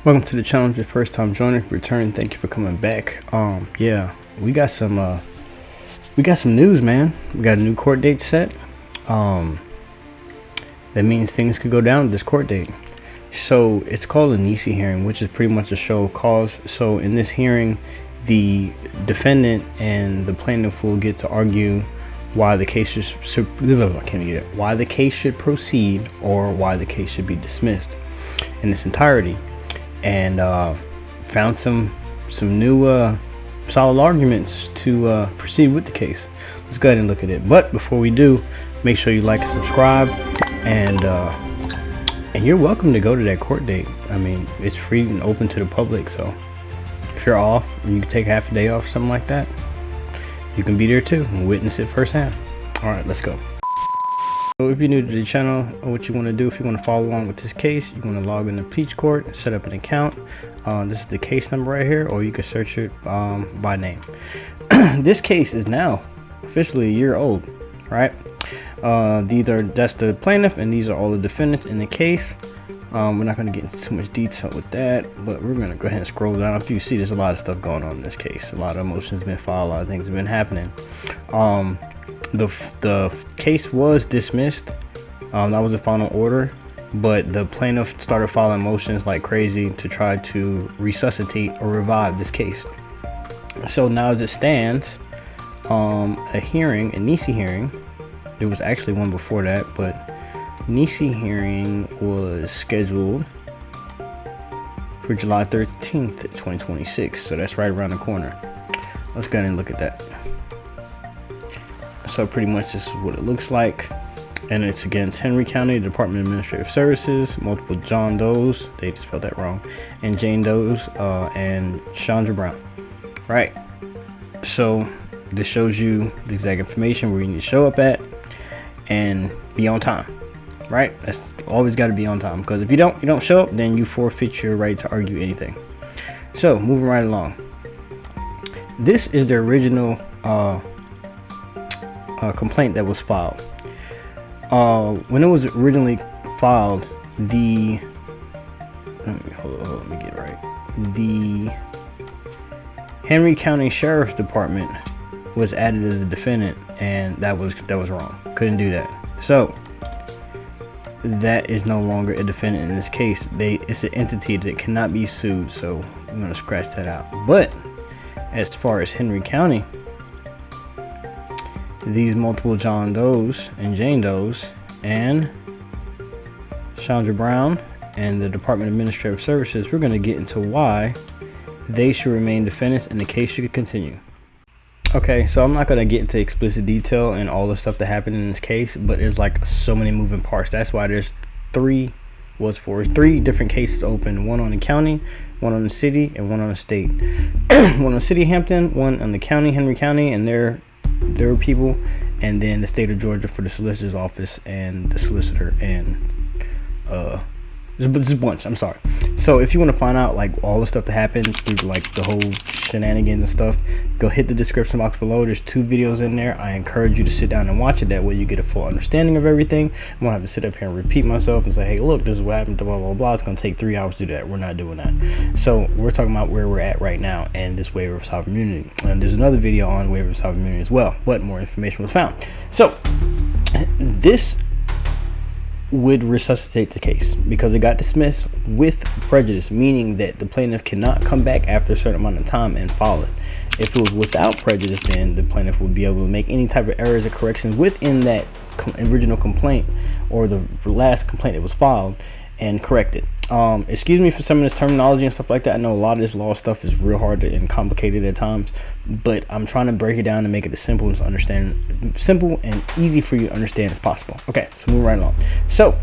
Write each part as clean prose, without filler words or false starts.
Welcome to the channel. If your first time joining, return, thank you for coming back. Yeah, we got some news, man. We got a new court date set. That means things could go down at this court date. So it's called a Nisi hearing, which is pretty much a show of cause. So in this hearing, the defendant and the plaintiff will get to argue why the case should proceed or why the case should be dismissed in its entirety. And found some new solid arguments to proceed with the case. Let's go ahead and look at it. But before we do, make sure you like and subscribe, and you're welcome to go to that court date. I mean, it's free and open to the public, so if you're off and you can take half a day off, something like that, you can be there too and witness it firsthand. All right, let's go. So if you're new to the channel, what you want to do, if you want to follow along with this case, you want to log into Peach Court, set up an account. This is the case number right here, or you can search it by name. This case is now officially a year old, right? That's the plaintiff, and these are all the defendants in the case. We're not going to get into too much detail with that, but we're going to go ahead and scroll down. If you see, there's a lot of stuff going on in this case. A lot of emotions have been filed, a lot of things have been happening. The case was dismissed. That was the final order, but the plaintiff started filing motions like crazy to try to resuscitate or revive this case. So now as it stands, a Nisi hearing, there was actually one before that, but Nisi hearing was scheduled for July 13th, 2026. So that's right around the corner. Let's go ahead and look at that. So pretty much this is what it looks like, and it's against Henry County Department of Administrative Services, multiple John Does, they spelled that wrong, and Jane Does, and Chandra Brown. Right, so this shows you the exact information where you need to show up at and be on time. Right, that's always got to be on time, because if you don't show up, then you forfeit your right to argue anything. So moving right along, this is the original complaint that was filed. When it was originally filed, let me get it right. The Henry County Sheriff's Department was added as a defendant, and that was wrong. Couldn't do that. So that is no longer a defendant in this case. It's an entity that cannot be sued. So I'm gonna scratch that out. But as far as Henry County, these multiple John Does and Jane Does and Chandra Brown and the Department of Administrative Services, we're going to get into why they should remain defendants and the case should continue. Okay, so I'm not going to get into explicit detail and all the stuff that happened in this case, but there's like so many moving parts. That's why there's three different cases open: one on the county, one on the city, and one on the state. One on the city of Hampton, one on the county, Henry County, and their people, and then the state of Georgia for the solicitor's office and the solicitor, and this is a bunch. I'm sorry. So if you want to find out like all the stuff that happened through like the whole shenanigans and stuff, go hit the description box below. There's 2 videos in there. I encourage you to sit down and watch it. That way you get a full understanding of everything. I won't have to sit up here and repeat myself and say, hey, look, this is what happened, blah blah blah. It's going to take 3 hours to do that. We're not doing that. So we're talking about where we're at right now and this waiver of sovereign immunity. And there's another video on waiver of sovereign immunity as well, but more information was found. So this would resuscitate the case because it got dismissed with prejudice, meaning that the plaintiff cannot come back after a certain amount of time and file it. If it was without prejudice, then the plaintiff would be able to make any type of errors or corrections within that original complaint or the last complaint that was filed and correct it. Excuse me for some of this terminology and stuff like that. I know a lot of this law stuff is real hard and complicated at times, but I'm trying to break it down and make it as simple and easy for you to understand as possible. Okay, so move right along. So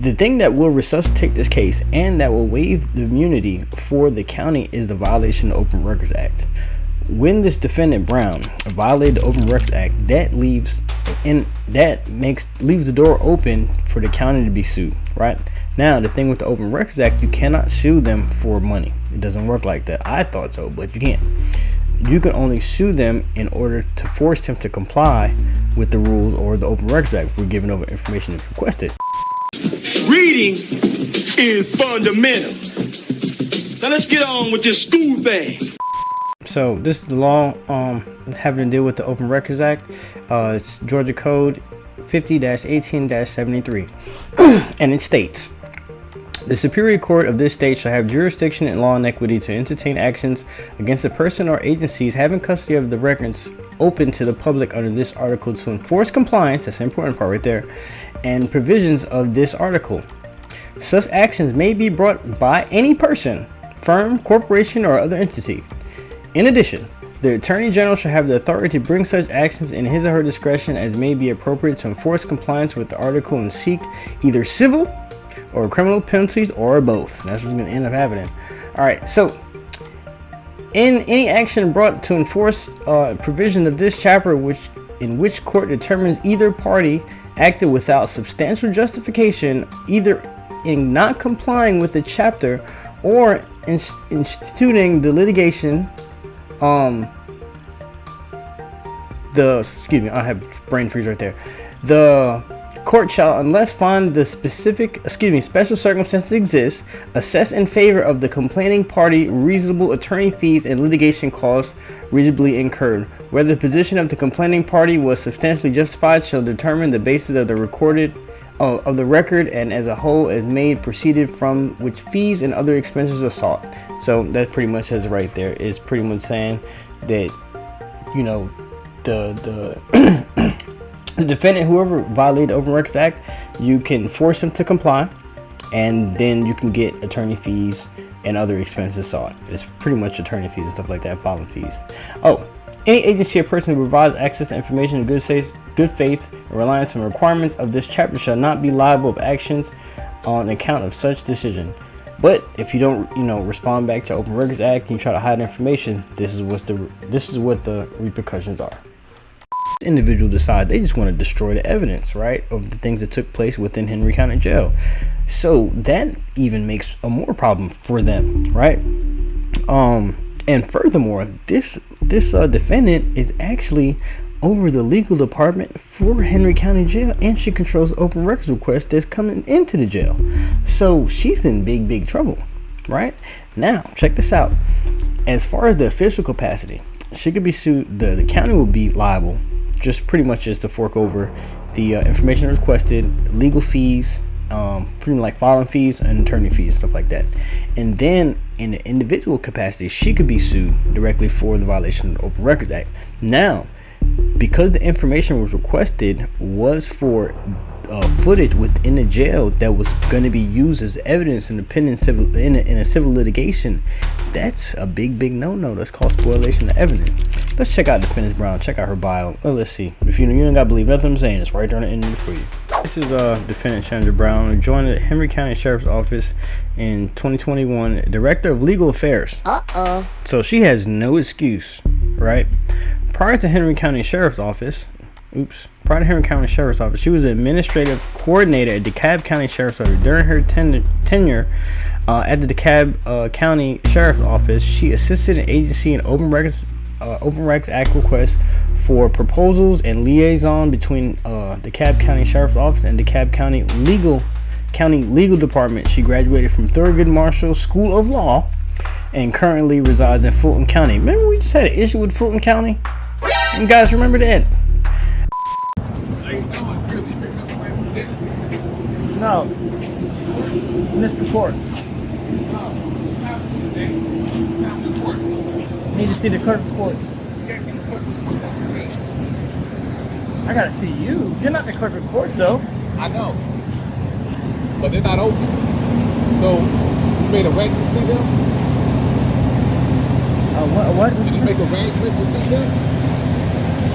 the thing that will resuscitate this case and that will waive the immunity for the county is the violation of the Open Records Act. When this defendant Brown violated the Open Records Act, that leaves the door open for the county to be sued. Right now, the thing with the Open Records Act, you cannot sue them for money. It doesn't work like that. I thought so, but you can't. You can only sue them in order to force them to comply with the rules or the Open Records Act if we're giving over information that's requested. Reading is fundamental. Now let's get on with this school thing. So this is the law having to deal with the Open Records Act. It's Georgia Code 50-18-73. And it states, the Superior Court of this state shall have jurisdiction in law and equity to entertain actions against a person or agencies having custody of the records open to the public under this article to enforce compliance, that's the important part right there, and provisions of this article. Such actions may be brought by any person, firm, corporation, or other entity. In addition, the Attorney General shall have the authority to bring such actions in his or her discretion as may be appropriate to enforce compliance with the article and seek either civil or criminal penalties or both. That's what's going to end up happening. All right, so in any action brought to enforce provision of this chapter in which court determines either party acted without substantial justification, either in not complying with the chapter or instituting the litigation, I have brain freeze right there. The court shall, unless find the special circumstances exist, assess in favor of the complaining party reasonable attorney fees and litigation costs reasonably incurred. Whether the position of the complaining party was substantially justified shall determine the basis of the record and as a whole is made proceeded from which fees and other expenses are sought. So that pretty much says right there. It's pretty much saying that, you know, the the defendant, whoever violated the Open Records Act, you can force them to comply, and then you can get attorney fees and other expenses sought. It's pretty much attorney fees and stuff like that, filing fees. Oh, any agency or person who provides access to information in good faith and reliance on the requirements of this chapter shall not be liable of actions on account of such decision. But if you don't, respond back to Open Records Act and you try to hide information, this is what the repercussions are. Individual decide they just want to destroy the evidence, right, of the things that took place within Henry County Jail. So that even makes a more problem for them, right? And furthermore, this defendant is actually over the legal department for Henry County Jail, and she controls open records requests that's coming into the jail. So she's in big trouble, right? Now, check this out. As far as the official capacity, she could be sued. The county will be liable, just pretty much just to fork over the information requested, legal fees, pretty much like filing fees and attorney fees, stuff like that. And then in the individual capacity, she could be sued directly for the violation of the Open Records Act. Now, because the information was requested was for footage within the jail that was going to be used as evidence in a civil litigation, that's a big no. That's called spoliation of evidence. Let's check out Defendant Brown. Check out her bio. Let's see. If you don't gotta believe nothing I'm saying, it's right there on the interview for you. This is Defendant Chandra Brown, who joined the Henry County Sheriff's Office in 2021, Director of Legal Affairs. So she has no excuse, right? Prior to Henry County Sheriff's Office, she was an administrative coordinator at DeKalb County Sheriff's Office. During her tenure at the DeKalb County Sheriff's Office, she assisted an agency in Open Records Act requests for proposals and liaison between DeKalb County Sheriff's Office and DeKalb County Legal Department. She graduated from Thurgood Marshall School of Law and currently resides in Fulton County. Remember we just had an issue with Fulton County? You guys remember that? No. Mr. Court. Need to see the clerk of court. I gotta see you. You're not the clerk of court, though. I know. But they're not open. So, you made arrangements to see them? What? Did you make arrangements to see them?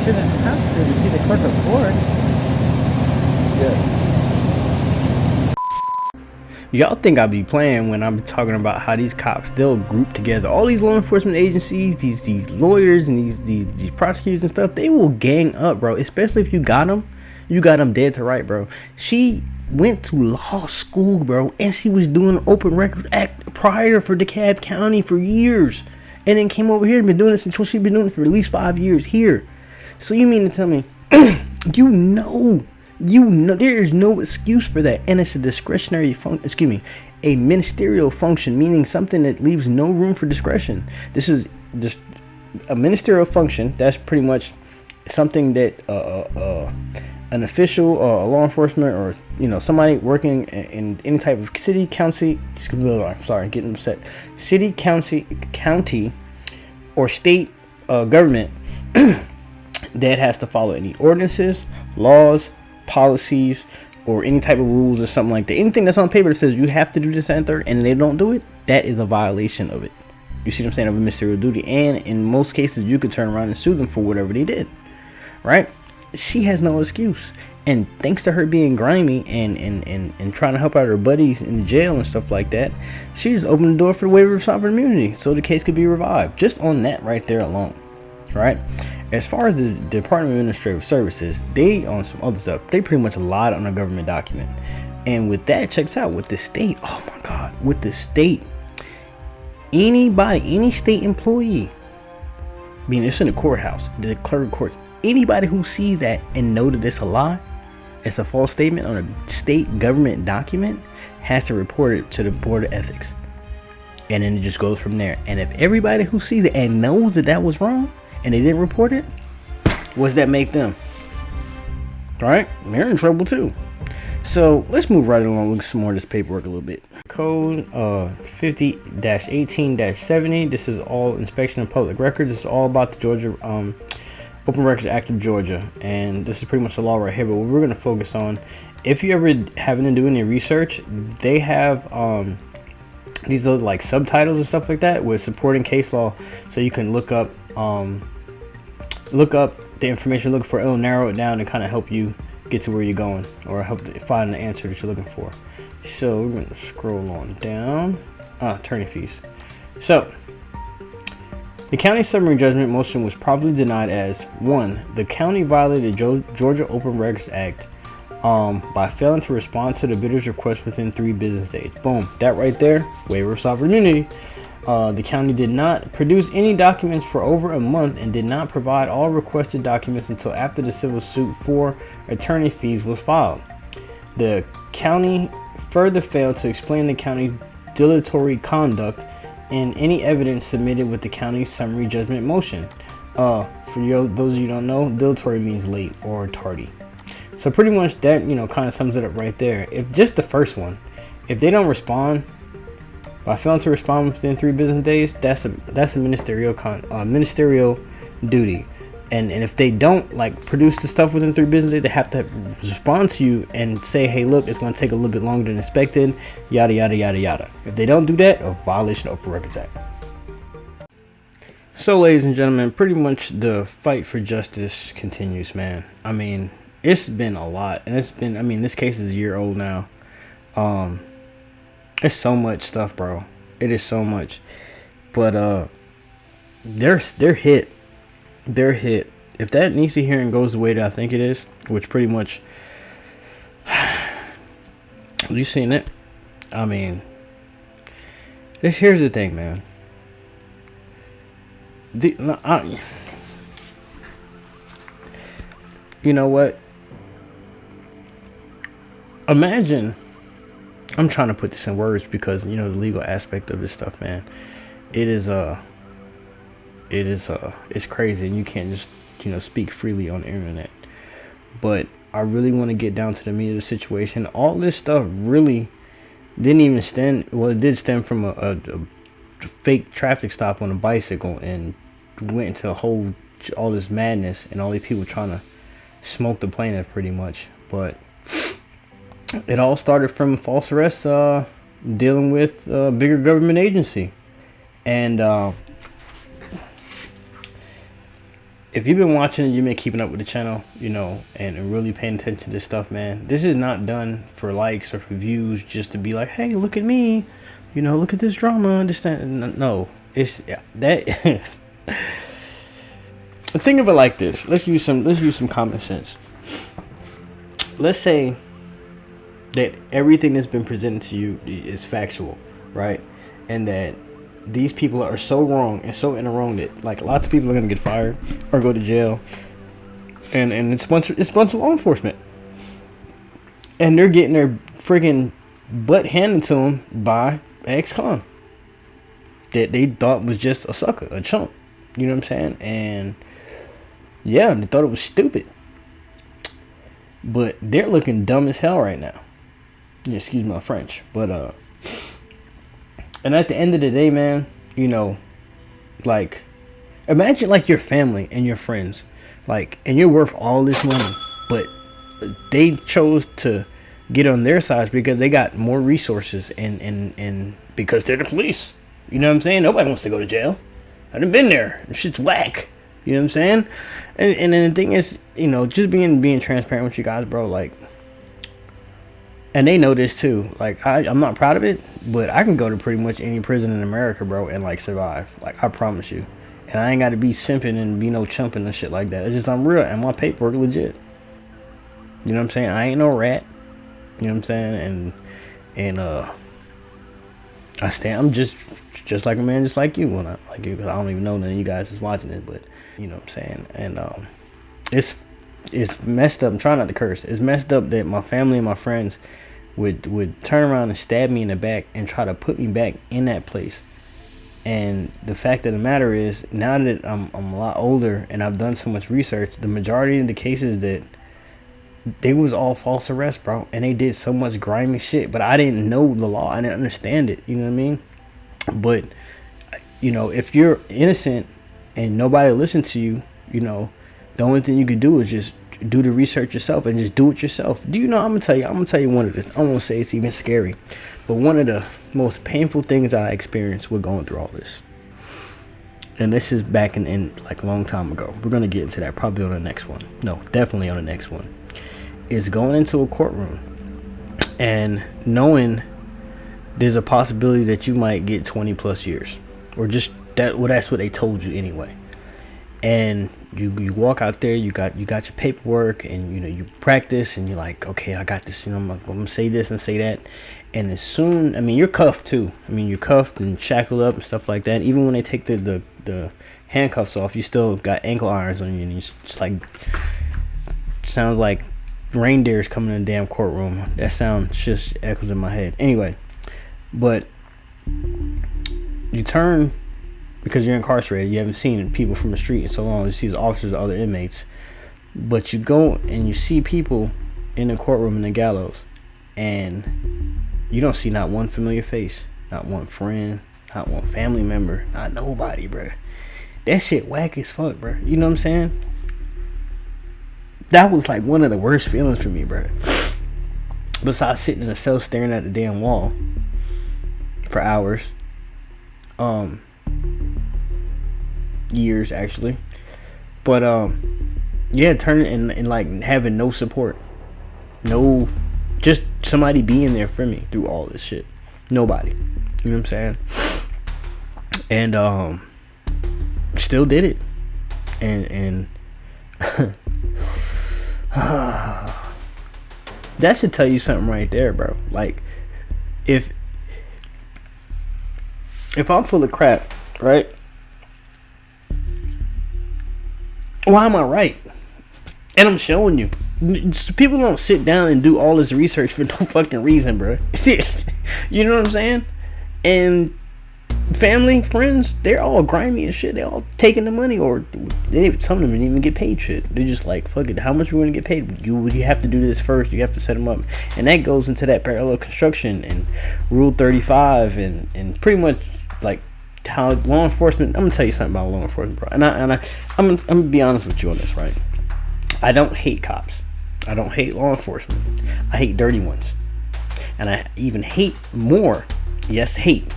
Shouldn't have to see the clerk of court. Yes. Y'all think I be playing when I'm talking about how these cops, they'll group together all these law enforcement agencies, these lawyers and these prosecutors and stuff. They will gang up, bro. Especially if you got them dead to right, bro. She went to law school, bro, and she was doing Open Records Act prior for DeKalb County for years, and then came over here and been doing this until she's been doing it for at least 5 years here. So you mean to tell me You know, there is no excuse for that, and it's a discretionary a ministerial function, meaning something that leaves no room for discretion. This is just a ministerial function. That's pretty much something that an official or law enforcement, or somebody working in any type of city, county, getting upset, city, county, or state government that has to follow any ordinances, laws, policies, or any type of rules or something like that. Anything that's on paper that says you have to do this and third, and they don't do it, that is a violation of it. You see what I'm saying? Of a ministerial duty. And in most cases, you could turn around and sue them for whatever they did. Right? She has no excuse. And thanks to her being grimy and trying to help out her buddies in jail and stuff like that, she just opened the door for the waiver of sovereign immunity so the case could be revived. Just on that right there alone. Right? As far as the Department of Administrative Services, they on some other stuff, they pretty much lied on a government document. And with that, checks out with the state. Oh my God, with the state, any state employee, being it's in the courthouse, the clerk of courts, anybody who sees that and know that it's a lie, it's a false statement on a state government document, has to report it to the Board of Ethics. And then it just goes from there. And if everybody who sees it and knows that that was wrong, and they didn't report it, what's that make them? Right? They're in trouble too. So let's move right along with some more of this paperwork a little bit. Code 50-18-70. This is all inspection of public records. It's all about the Georgia Open Records Act of Georgia, and this is pretty much the law right here. But what we're going to focus on, if you ever having to do any research, they have these are like subtitles and stuff like that with supporting case law, so you can look up the information you're looking for. It'll narrow it down and kind of help you get to where you're going, or help to find the answer that you're looking for. So we're going to scroll on down. Attorney fees. So the county summary judgment motion was probably denied as 1. The county violated Georgia Open Records Act by failing to respond to the bidder's request within 3 business days. Boom, that right there, waiver of sovereign immunity. The county did not produce any documents for over a month and did not provide all requested documents until after the civil suit for attorney fees was filed. The county further failed to explain the county's dilatory conduct in any evidence submitted with the county's summary judgment motion. For those of you who don't know, dilatory means late or tardy. So pretty much that, kind of sums it up right there. If just the first one, if they don't respond, by failing to respond within 3 business days, that's a ministerial duty. And if they don't produce the stuff within 3 business days, they have to respond to you and say, hey, look, it's going to take a little bit longer than expected, yada yada yada yada. If they don't do that, a violation of Open Records Act. So, ladies and gentlemen, pretty much the fight for justice continues, man. I mean, it's been a lot, and this case is a year old now. It's so much stuff, bro. It is so much. But they're hit. They're hit. If that Niecy hearing goes the way that I think it is, which pretty much, you seen it. I mean, here's the thing, man. You know what? Imagine. I'm trying to put this in words because the legal aspect of this stuff, man. It's crazy, and you can't just speak freely on the internet. But I really want to get down to the meat of the situation. All this stuff really didn't even stem. Well, it did stem from a fake traffic stop on a bicycle, and went into all this madness and all these people trying to smoke the plaintiff, pretty much. But it all started from false arrest, dealing with a bigger government agency. And if you've been watching, you've been keeping up with the channel, and really paying attention to this stuff, man. This is not done for likes or for views, just to be like, hey, look at me, look at this drama, understand? No, it's that. Think of it like this. Let's use some common sense. Let's say that everything that's been presented to you is factual, right? And that these people are so wrong and so in the wrong that lots of people are gonna get fired or go to jail, and it's a bunch of law enforcement. and they're getting their freaking butt handed to them by ex-con that they thought was just a sucker, a chump. You know what I'm saying? And yeah, they thought it was stupid. But they're looking dumb as hell right now. Yeah, excuse my French. But and at the end of the day, man, you know, like, imagine like your family and your friends, like, and you're worth all this money, but they chose to get on their sides because they got more resources and because they're the police. You know what I'm saying? Nobody wants to go to jail. I done been there. Shit's whack. You know what I'm saying? And then the thing is, you know, just being transparent with you guys, bro, like, and they know this too. Like, I'm not proud of it, but I can go to pretty much any prison in America, bro, and like survive. Like, I promise you. And I ain't got to be simping and be no chumping and shit like that. It's just I'm real and my paperwork legit. You know what I'm saying? I ain't no rat. You know what I'm saying? And I stand. I'm just like a man, just like you. When I like you, because I don't even know none of you guys is watching it, but you know what I'm saying. And it's messed up. I'm trying not to curse. It's messed up that my family and my friends would turn around and stab me in the back and try to put me back in that place. And the fact of the matter is, now that I'm a lot older and I've done so much research, the majority of the cases that they was all false arrests, bro, and they did so much grimy shit, but I didn't know the law. I didn't understand it. You know what I mean? But you know, if you're innocent and nobody listens to you, you know, the only thing you can do is just do the research yourself and just do it yourself. Do you know? I'm gonna tell you one of this. I won't say it's even scary, but one of the most painful things I experienced with going through all this, and this is back in like a long time ago. We're gonna get into that probably on the next one. No, definitely on the next one. Is going into a courtroom and knowing there's a possibility that you might get 20 plus years, or just that. Well, that's what they told you anyway. And you walk out there, you got your paperwork, and you know you practice, and you're like, okay, I got this. You know, I'm gonna say this and say that. And as soon, I mean, you're cuffed too. I mean, you're cuffed and shackled up and stuff like that. Even when they take the handcuffs off, you still got ankle irons on you, and you just like, sounds like reindeers coming in the damn courtroom. That sound just echoes in my head. Anyway, but you turn because you're incarcerated. You haven't seen people from the street in so long. You see officers or other inmates, but you go and you see people in the courtroom in the gallows, and you don't see not one familiar face, not one friend, not one family member, not nobody, bro. That shit whack as fuck, bro. You know what I'm saying? That was like one of the worst feelings for me, bro. Besides sitting in a cell staring at the damn wall for hours. Years actually. But yeah, turning and like having no support. No, just somebody being there for me through all this shit. Nobody. You know what I'm saying? And still did it. And that should tell you something right there, bro. Like, if I'm full of crap, right? Why am I right? And I'm showing you. People don't sit down and do all this research for no fucking reason, bro. You know what I'm saying? And family, friends, they're all grimy and shit. They all taking the money, or some of them didn't even get paid shit. They're just like, fuck it, how much we want to get paid? You have to do this first. You have to set them up, and that goes into that parallel construction and Rule 35 and pretty much like how law enforcement. I'm gonna tell you something about law enforcement, bro. I'm gonna be honest with you on this, right? I don't hate cops. I don't hate law enforcement. I hate dirty ones, and I even hate more. Yes, hate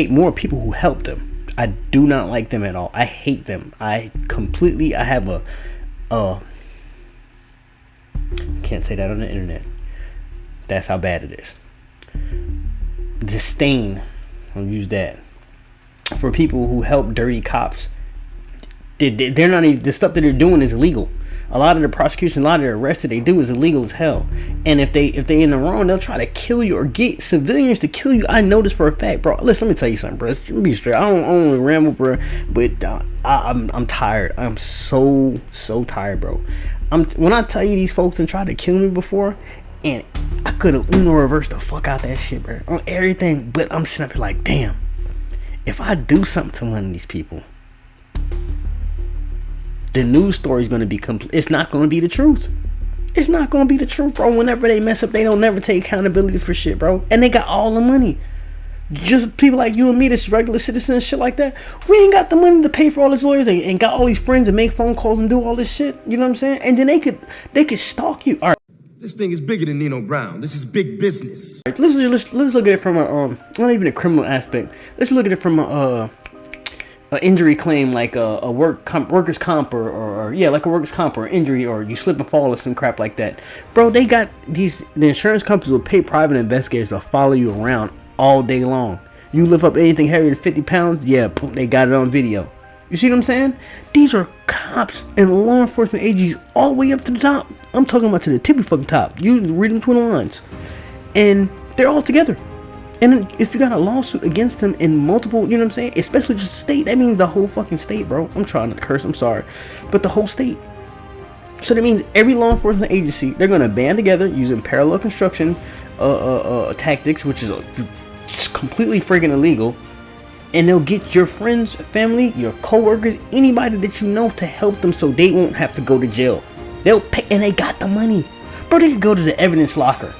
more people who help them. I do not like them at all. I hate them. I have a can't say that on the internet. That's how bad it is. Disdain, I'll use that, for people who help dirty cops. They're not even, the stuff that they're doing is illegal. A lot of the prosecution, a lot of the arrests that they do is illegal as hell. And if they in the wrong, they'll try to kill you or get civilians to kill you. I know this for a fact, bro. Listen, let me tell you something, bro. Let me be straight. I don't want to ramble, bro, but I'm tired. I'm so tired, bro. When I tell you these folks and try to kill me before, And I could have Uno reversed the fuck out that shit, bro, on everything. But I'm sitting up here like, damn, if I do something to one of these people, the news story is going to be complete. It's not going to be the truth. It's not going to be the truth, bro. Whenever they mess up, they don't never take accountability for shit, bro. And they got all the money. Just people like you and me, this regular citizens and shit like that. We ain't got the money to pay for all these lawyers and got all these friends and make phone calls and do all this shit. You know what I'm saying? And then they could stalk you. All right. This thing is bigger than Nino Brown. This is big business. Let's look at it from a not even a criminal aspect. Let's look at it from a injury claim, like a workers comp or like a workers comp or injury, or you slip and fall or some crap like that, bro. They got the insurance companies will pay private investigators to follow you around all day long. You lift up anything heavier than 50 pounds, yeah, they got it on video. You see what I'm saying? These are cops and law enforcement agencies all the way up to the top. I'm talking about to the tippy fucking top. You read between the lines, and they're all together. And if you got a lawsuit against them in multiple, you know what I'm saying, especially just state, that means the whole fucking state, bro. I'm trying to curse, I'm sorry, but the whole state. So that means every law enforcement agency, they're gonna band together using parallel construction tactics, which is completely freaking illegal, and they'll get your friends, family, your co-workers, anybody that you know to help them so they won't have to go to jail. They'll pay, and they got the money, bro. They could go to the evidence locker.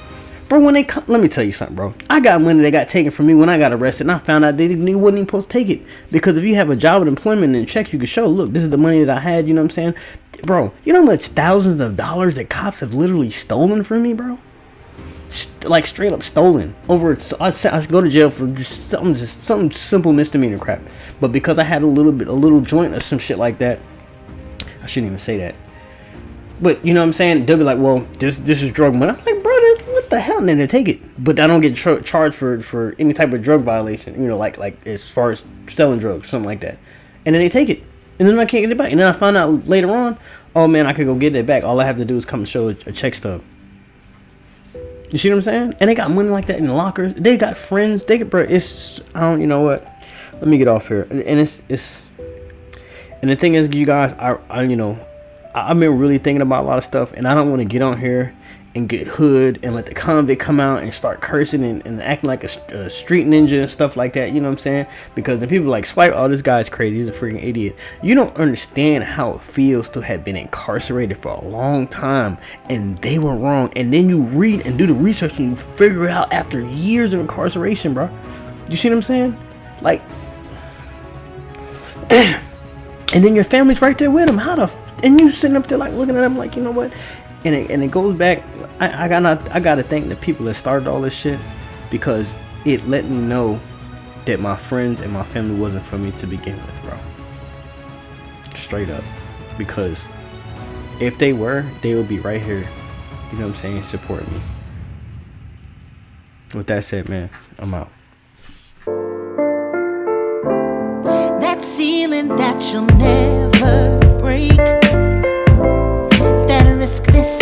Bro, when they come, let me tell you something, bro. I got money that got taken from me when I got arrested, and I found out they wasn't even supposed to take it. Because if you have a job and employment and check, you can show, look, this is the money that I had, you know what I'm saying? Bro, you know how much thousands of dollars that cops have literally stolen from me, bro? Like straight up stolen. Over, I go to jail for just something simple misdemeanor crap. But because I had a little joint or some shit like that, I shouldn't even say that. But you know what I'm saying? They'll be like, well, this is drug money. I'm like, bro, what the hell? And then they take it. But I don't get charged for any type of drug violation, you know, like as far as selling drugs, something like that. And then they take it. And then I can't get it back. And then I find out later on, oh man, I could go get it back. All I have to do is come and show a check stub. You see what I'm saying? And they got money like that in the lockers. They got friends. Bro, it's, you know what? Let me get off here. And it's, and the thing is, you guys, I've been really thinking about a lot of stuff, and I don't want to get on here and get hood and let the convict come out and start cursing and acting like a street ninja and stuff like that. You know what I'm saying? Because then people are like, Swipe, oh, this guy's crazy. He's a freaking idiot. You don't understand how it feels to have been incarcerated for a long time and they were wrong. And then you read and do the research and you figure it out after years of incarceration, bro. You see what I'm saying? Like, and then your family's right there with them. And you sitting up there like looking at them like, you know what? And it goes back. I gotta thank the people that started all this shit, because it let me know that my friends and my family wasn't for me to begin with, bro. Straight up. Because if they were, they would be right here, you know what I'm saying, support me. With that said, man, I'm out. That ceiling that you'll never break, that risk this